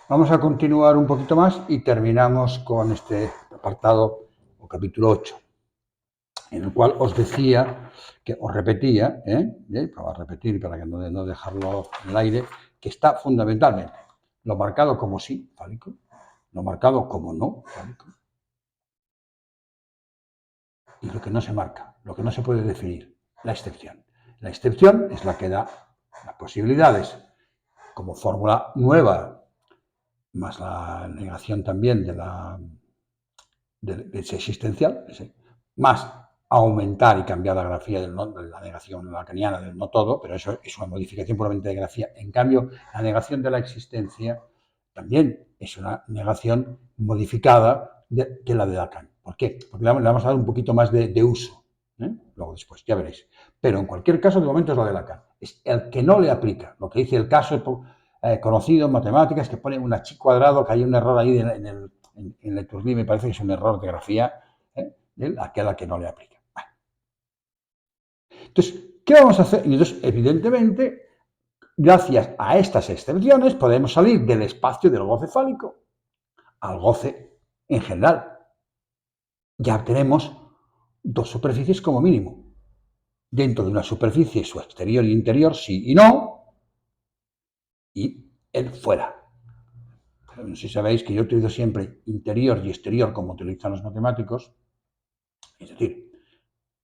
Vamos a continuar un poquito más y terminamos con este apartado o capítulo 8, en el cual os decía, que os repetía, para repetir, para que no dejarlo en el aire, que está fundamentalmente lo marcado como sí fálico, lo marcado como no fálico, y lo que no se marca, lo que no se puede definir, la excepción. La excepción es la que da las posibilidades como fórmula nueva, más la negación también de ese existencial, más aumentar y cambiar la grafía de la negación lacaniana del no todo, pero eso es una modificación puramente de grafía. En cambio, la negación de la existencia también es una negación modificada que la de Lacan. ¿Por qué? Porque le vamos a dar un poquito más de uso. Luego después, ya veréis. Pero en cualquier caso, de momento es la de Lacan. Es el que no le aplica. Lo que dice el caso conocido en matemáticas, que pone un h cuadrado, que hay un error ahí en Leturli, me parece que es un error de grafía, aquel a que no le aplica. Vale. Entonces, ¿qué vamos a hacer? Y entonces, evidentemente, gracias a estas excepciones, podemos salir del espacio del goce fálico al goce en general. Ya tenemos dos superficies como mínimo. Dentro de una superficie, su exterior y interior, sí y no, y el fuera. No sé si sabéis que yo utilizo siempre interior y exterior como utilizan los matemáticos. Es decir,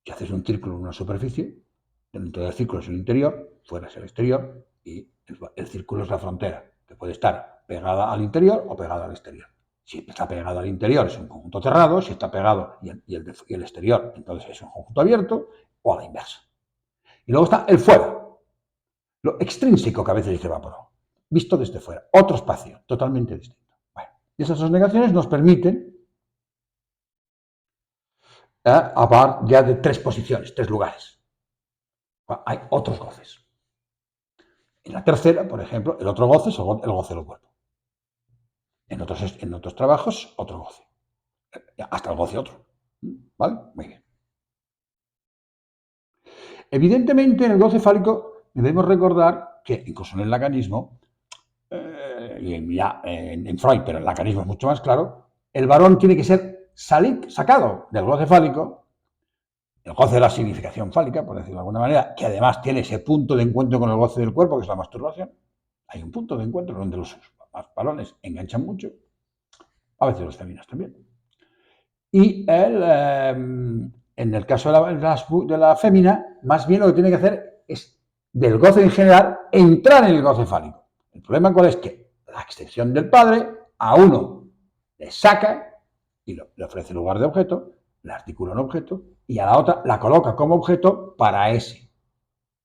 si haces un círculo en una superficie, dentro del círculo es el interior, fuera es el exterior, y el círculo es la frontera, que puede estar pegada al interior o pegada al exterior. Si está pegado al interior es un conjunto cerrado, si está pegado y el exterior, entonces es un conjunto abierto, o a la inversa. Y luego está el fuera, lo extrínseco que a veces dice Vaporov, visto desde fuera, otro espacio totalmente distinto. Bueno, y esas dos negaciones nos permiten hablar ya de tres posiciones, tres lugares. Hay otros goces. En la tercera, por ejemplo, el otro goce es el goce del cuerpo. En otros trabajos, otro goce. Hasta el goce otro. ¿Vale? Muy bien. Evidentemente, en el goce fálico debemos recordar que, incluso en el lacanismo, y ya en Freud, pero el lacanismo es mucho más claro, el varón tiene que ser sacado del goce fálico, el goce de la significación fálica, por decirlo de alguna manera, que además tiene ese punto de encuentro con el goce del cuerpo, que es la masturbación. Hay un punto de encuentro donde los varones enganchan mucho, a veces los feminos también. Y en el caso de la fémina, más bien lo que tiene que hacer es, del goce en general, entrar en el goce fálico. El problema cuál es que la excepción del padre a uno le saca y le ofrece lugar de objeto, le articula un objeto, y a la otra la coloca como objeto para ese.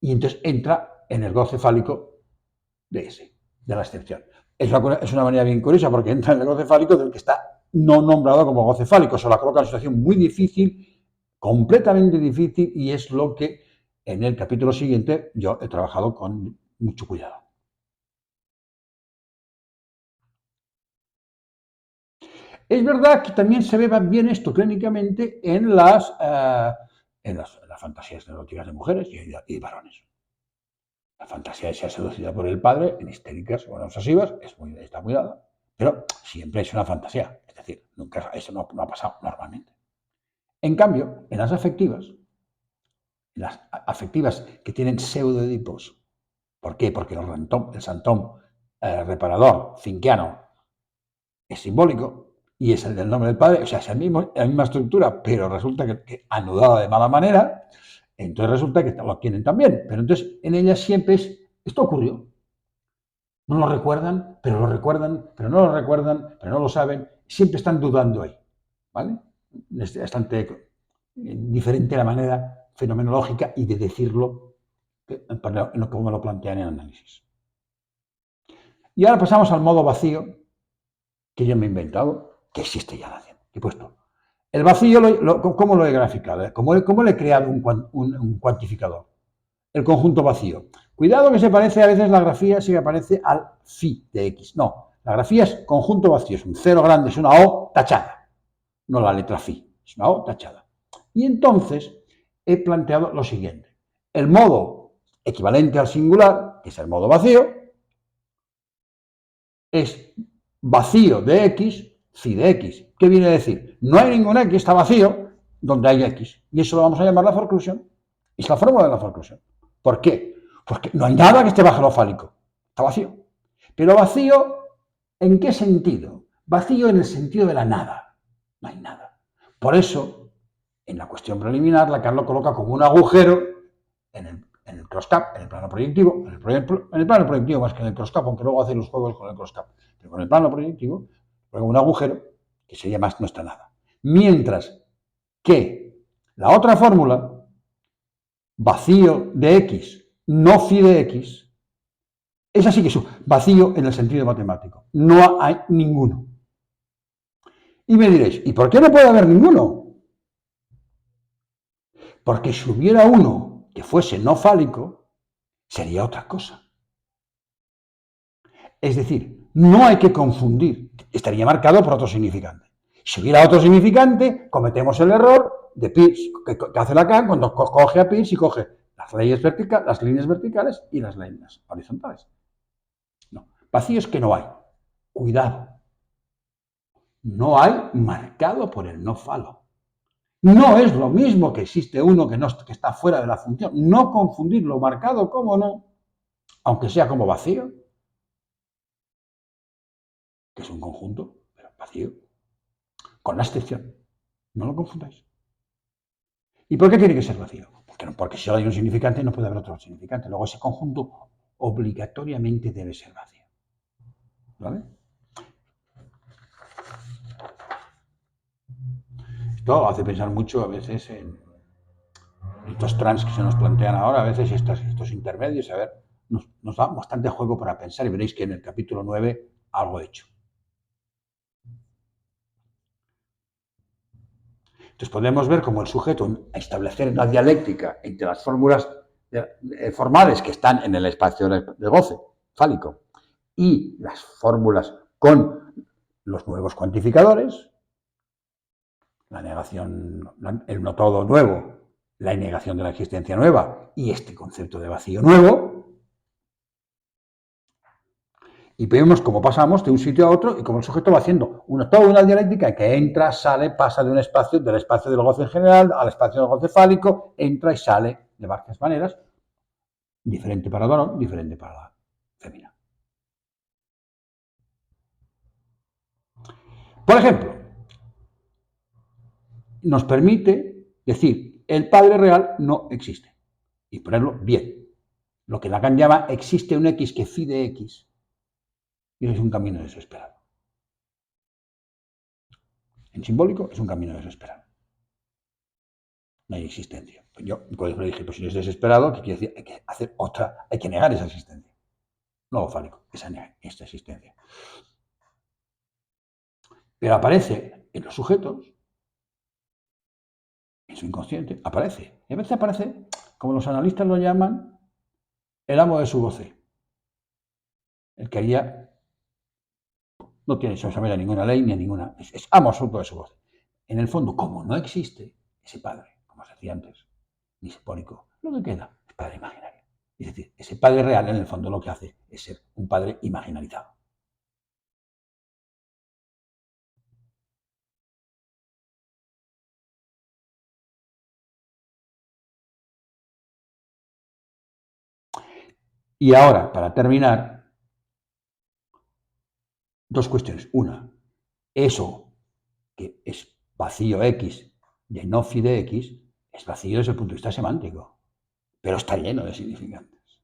Y entonces entra en el goce fálico de ese, de la excepción. Es una manera bien curiosa porque entra en el goce fálico del que está no nombrado como goce fálico. Se la coloca en una situación muy difícil, completamente difícil, y es lo que en el capítulo siguiente yo he trabajado con mucho cuidado. Es verdad que también se ve bien esto clínicamente en las fantasías eróticas de mujeres y de varones. La fantasía de ser seducida por el padre en histéricas o en obsesivas está muy dada, pero siempre es una fantasía. Es decir, nunca, eso no ha pasado normalmente. En cambio, en las afectivas que tienen pseudoedipos, ¿por qué? Porque el santón reparador finquiano es simbólico y es el del nombre del padre, o sea, es la misma estructura, pero resulta que anudada de mala manera, entonces resulta que lo tienen también. Pero entonces en ellas siempre esto ocurrió. No lo recuerdan, pero lo recuerdan, pero no lo recuerdan, pero no lo saben. Siempre están dudando ahí, ¿vale? Es bastante diferente la manera fenomenológica y de decirlo como lo plantean en el análisis. Y ahora pasamos al modo vacío, que yo me he inventado, que existe ya la he puesto. El vacío, ¿cómo lo he graficado? ¿Cómo le he creado un cuantificador? El conjunto vacío. Cuidado que se parece a veces la grafía, se parece al phi de x. No, la grafía es conjunto vacío, es un cero grande, es una O tachada, no la letra phi, es una O tachada. Y entonces he planteado lo siguiente. El modo equivalente al singular, que es el modo vacío, es vacío de X, phi de X. ¿Qué viene a decir? No hay ningún X, está vacío donde hay X. Y eso lo vamos a llamar la forclusión. Es la fórmula de la forclusión. ¿Por qué? Porque no hay nada que esté bajo lo fálico. Está vacío. Pero vacío, ¿en qué sentido? Vacío en el sentido de la nada. No hay nada. Por eso, en la cuestión preliminar, Lacan lo coloca como un agujero en el cross-cap, en el plano proyectivo, en el plano proyectivo más que en el cross-cap, aunque luego hace los juegos con el cross-cap, pero con el plano proyectivo, luego un agujero que sería más no está nada. Mientras que la otra fórmula, vacío de X, no phi de X, esa sí que es un vacío en el sentido matemático. No hay ninguno. Y me diréis, ¿y por qué no puede haber ninguno? Porque si hubiera uno que fuese no fálico, sería otra cosa. Es decir, no hay que confundir, estaría marcado por otro significante. Si hubiera otro significante, cometemos el error de Peirce, que hace Lacan cuando coge a Peirce y coge las líneas verticales y las líneas horizontales. No, vacío es que no hay. Cuidado. No hay marcado por el no falo. No es lo mismo que existe uno que está fuera de la función. No confundir lo marcado como no, aunque sea como vacío, que es un conjunto, pero vacío, con la excepción. No lo confundáis. ¿Y por qué tiene que ser vacío? Porque si solo hay un significante no puede haber otro significante. Luego ese conjunto obligatoriamente debe ser vacío. ¿Vale? Esto hace pensar mucho a veces en estos trans que se nos plantean ahora, a veces estos intermedios, a ver, nos da bastante juego para pensar y veréis que en el capítulo 9 algo he hecho. Entonces podemos ver cómo el sujeto a establecer una dialéctica entre las fórmulas formales que están en el espacio de goce fálico y las fórmulas con los nuevos cuantificadores, la negación, el no todo nuevo, la negación de la existencia nueva y este concepto de vacío nuevo. Y vemos cómo pasamos de un sitio a otro y cómo el sujeto va haciendo toda una dialéctica que entra, sale, pasa de un espacio, del espacio del goce en general al espacio del goce fálico, entra y sale de varias maneras, diferente para el varón, diferente para la femina. Por ejemplo, nos permite decir, el padre real no existe, y ponerlo bien. Lo que Lacan llama, existe un X que phi de X, y es un camino desesperado. En simbólico es un camino desesperado. No hay existencia. Pues yo le dije, pues si no es desesperado, ¿qué quiere decir? Hay que hacer otra, hay que negar esa existencia. No fálico, esta existencia. Pero aparece en los sujetos, en su inconsciente, aparece. Y a veces aparece, como los analistas lo llaman, el amo de su goce. El que haría, no tiene sobre ninguna ley ni ninguna, es amo absoluto de su goce. En el fondo, como no existe ese padre, como os decía antes, ni simbólico, lo que queda es padre imaginario. Es decir, ese padre real en el fondo lo que hace es ser un padre imaginarizado. Y ahora, para terminar, dos cuestiones. Una, eso que es vacío X de no phi de X es vacío desde el punto de vista semántico, pero está lleno de significantes.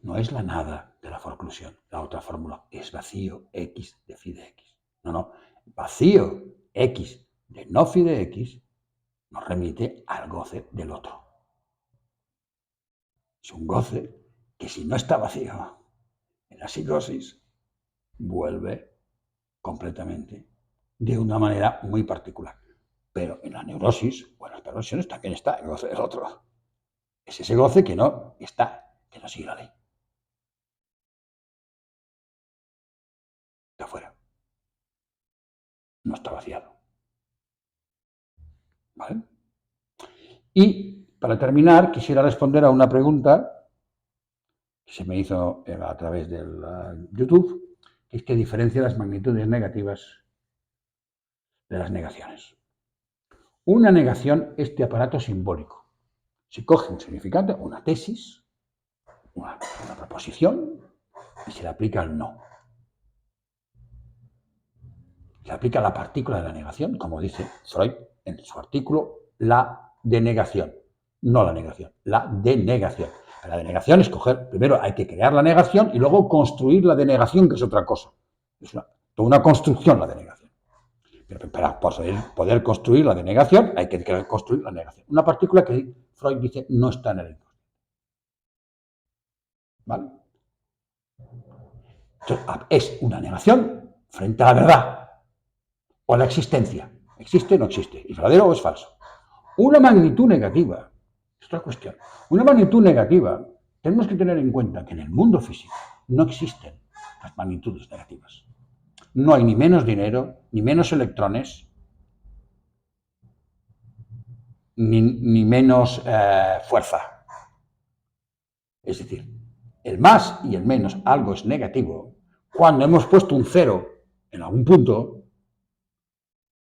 No es la nada de la forclusión, la otra fórmula, es vacío X de phi de X. No, vacío X de no phi de X nos remite al goce del otro. Es un goce que si no está vacío en la psicosis, vuelve completamente de una manera muy particular. Pero en la neurosis o en las perversiones también está el goce del otro. Es ese goce que no está, que no sigue la ley. De afuera. No está vaciado. ¿Vale? Y para terminar, quisiera responder a una pregunta que se me hizo a través del YouTube, que es que diferencia las magnitudes negativas de las negaciones. Una negación es de aparato simbólico. Se coge un significante, una tesis, una proposición, y se le aplica el no. Se aplica la partícula de la negación, como dice Freud en su artículo, la denegación. No la negación, la denegación. La denegación es coger, primero hay que crear la negación y luego construir la denegación, que es otra cosa. Es toda una construcción la denegación. Pero para poder construir la denegación hay que construir la negación. Una partícula que Freud dice no está en el inconsciente. ¿Vale? Entonces, es una negación frente a la verdad o a la existencia. ¿Existe o no existe? ¿Es verdadero o es falso? Una magnitud negativa, es otra cuestión. Una magnitud negativa, tenemos que tener en cuenta que en el mundo físico no existen las magnitudes negativas. No hay ni menos dinero, ni menos electrones, ni menos fuerza. Es decir, el más y el menos, algo es negativo, cuando hemos puesto un cero en algún punto,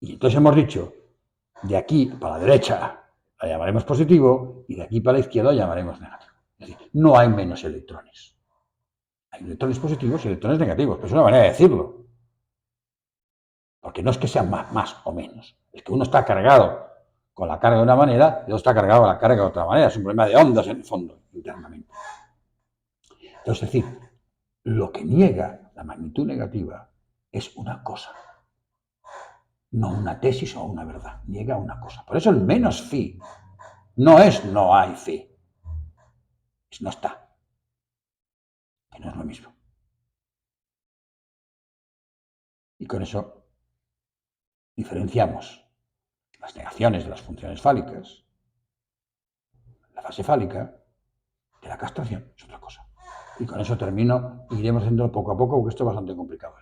y entonces hemos dicho, de aquí para la derecha la llamaremos positivo, y de aquí para la izquierda la llamaremos negativo. Es decir, no hay menos electrones. Hay electrones positivos y electrones negativos, pero es una manera de decirlo. Porque no es que sean más o menos, es que uno está cargado con la carga de una manera y otro está cargado con la carga de otra manera. Es un problema de ondas en el fondo, internamente. Entonces, es decir, lo que niega la magnitud negativa es una cosa, no una tesis o una verdad, niega una cosa. Por eso el menos phi no es no hay phi, es no está, que no es lo mismo. Y con eso diferenciamos las negaciones de las funciones fálicas, la fase fálica, de la castración, es otra cosa. Y con eso termino, iremos haciendo poco a poco, porque esto es bastante complicado.